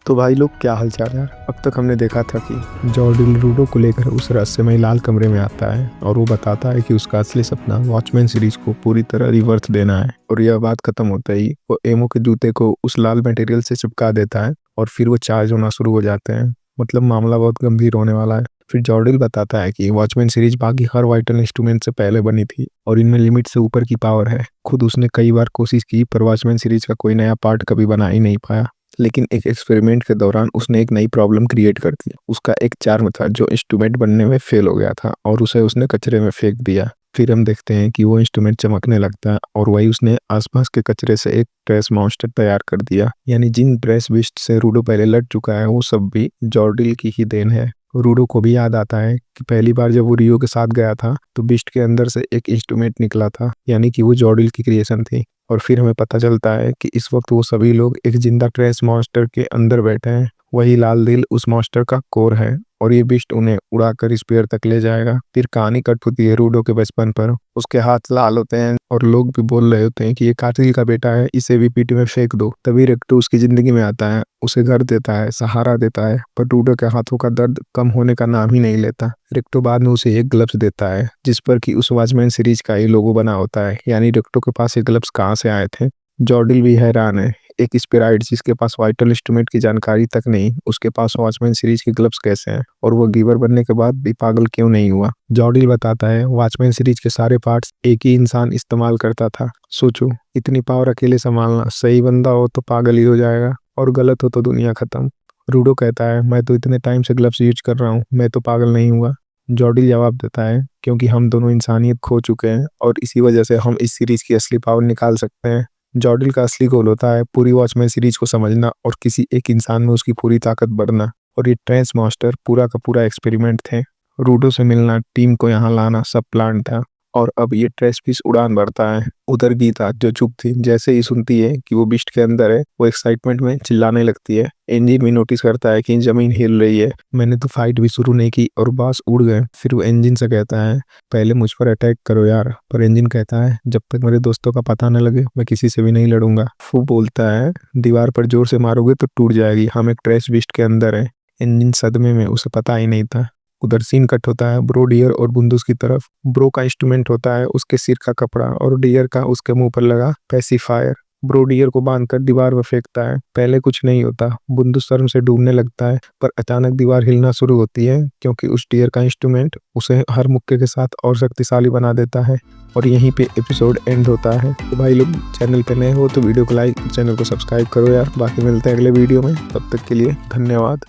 तो भाई लोग, क्या हालचाल है। अब तक हमने देखा था कि जॉर्डिन रूडो को लेकर उस रहस्यमय लाल कमरे में आता है और वो बताता है कि उसका असली सपना वॉचमैन सीरीज को पूरी तरह रिवर्थ देना है। और यह बात खत्म होते ही वो एमो के जूते को उस लाल मटेरियल से चिपका देता है और फिर वो चार्ज होना शुरू हो जाते हैं। मतलब मामला बहुत गंभीर होने वाला है। फिर जॉर्डिन बताता है कि वॉचमैन सीरीज बाकी हर वाइटल इंस्ट्रूमेंट से पहले बनी थी और इनमें लिमिट से ऊपर की पावर है। खुद उसने कई बार कोशिश की पर वॉचमैन सीरीज का कोई नया पार्ट कभी बना ही नहीं पाया। लेकिन एक एक्सपेरिमेंट के दौरान उसने एक नई प्रॉब्लम क्रिएट कर दी। उसका एक चार्म था जो इंस्ट्रूमेंट बनने में फेल हो गया था और उसे उसने कचरे में फेंक दिया। फिर हम देखते हैं कि वो इंस्ट्रूमेंट चमकने लगता है और वही उसने आसपास के कचरे से एक ट्रेस मॉन्स्टर तैयार कर दिया। यानी जिन ट्रेस बिस्ट से रूडो पहले लड़ चुका है वो सब भी जॉर्डिल की ही देन है। रूडो को भी याद आता है कि पहली बार जब वो रियो के साथ गया था तो बिस्ट के अंदर से एक इंस्ट्रूमेंट निकला था, यानी कि वो जॉर्डिल की क्रिएशन थी। और फिर हमें पता चलता है कि इस वक्त वो सभी लोग एक जिंदा ट्रेस मॉन्स्टर के अंदर बैठे हैं। वही लाल दिल उस मॉन्स्टर का कोर है और ये बिस्ट उन्हें उड़ाकर स्पेयर तक ले जाएगा। फिर कहानी कट होती है रूडो के बचपन पर। उसके हाथ लाल होते हैं और लोग भी बोल रहे होते हैं कि ये कातिल का बेटा है, इसे भी पीठ में फेंक दो। तभी रेक्टो उसकी जिंदगी में आता है, उसे घर देता है, सहारा देता है। पर रूडो के हाथों का दर्द कम होने का नाम ही नहीं लेता। रेक्टो बाद में उसे एक ग्लव्स देता है जिस पर कि उस वॉचमैन सीरीज का ही लोगो बना होता है। यानी रेक्टो के पास ये ग्लव्स कहाँ से आए थे। जॉर्डिल भी हैरान है। एक स्पिराइट जिसके पास वाइटल इंस्ट्रूमेंट की जानकारी तक नहीं, उसके पास वॉचमैन सीरीज के ग्लव्स कैसे हैं, और वो गिवर बनने के बाद भी पागल क्यों नहीं हुआ। जॉर्डिल बताता है वॉचमैन सीरीज के सारे पार्ट्स एक ही इंसान इस्तेमाल करता था। सोचो, इतनी पावर अकेले संभालना। सही बंदा हो तो पागल ही हो जाएगा और गलत हो तो दुनिया खत्म। रूडो कहता है मैं तो इतने टाइम से ग्लव्स यूज कर रहा हूँ, मैं तो पागल नहीं हुआ। जॉर्डिल जवाब देता है क्योंकि हम दोनों इंसानियत खो चुके हैं और इसी वजह से हम इस सीरीज की असली पावर निकाल सकते हैं। जॉर्डिल का असली गोल होता है पूरी वॉचमैन सीरीज को समझना और किसी एक इंसान में उसकी पूरी ताकत बढ़ना। और ये ट्रेंस मास्टर पूरा का पूरा एक्सपेरिमेंट थे। रूडो से मिलना, टीम को यहाँ लाना सब प्लान था। और अब ये ट्रेस पीस उड़ान भरता है। उधर गीता जो चुप थी, जैसे ही सुनती है कि वो बिस्ट के अंदर है वो एक्साइटमेंट में चिल्लाने लगती है। एंजिन भी नोटिस करता है कि जमीन हिल रही है। मैंने तो फाइट भी शुरू नहीं की और बॉस उड़ गए। फिर वो इंजन से कहता है पहले मुझ पर अटैक करो यार। पर इंजन कहता है जब तक मेरे दोस्तों का पता न लगे मैं किसी से भी नहीं लड़ूंगा। फू बोलता है दीवार पर जोर से मारोगे तो टूट जाएगी, हम एक ट्रेस बिस्ट के अंदर है। इंजन सदमे में, उसे पता ही नहीं था। उधर सीन कट होता है ब्रो डियर और बुंदूस की तरफ। ब्रो का इंस्ट्रूमेंट होता है उसके सिर का कपड़ा और डियर का उसके मुंह पर लगा पैसिफायर। ब्रो डियर को बांधकर दीवार में फेंकता है। पहले कुछ नहीं होता, बुंदूस शर्म से डूबने लगता है। पर अचानक दीवार हिलना शुरू होती है क्योंकि उस डियर का इंस्ट्रूमेंट उसे हर मुक्के के साथ और शक्तिशाली बना देता है। और यहीं पे एपिसोड एंड होता है। तो भाई लोग, चैनल पे नए हो तो वीडियो को लाइक, चैनल को सब्सक्राइब करो यार। बाकी मिलते हैं अगले वीडियो में, तब तक के लिए धन्यवाद।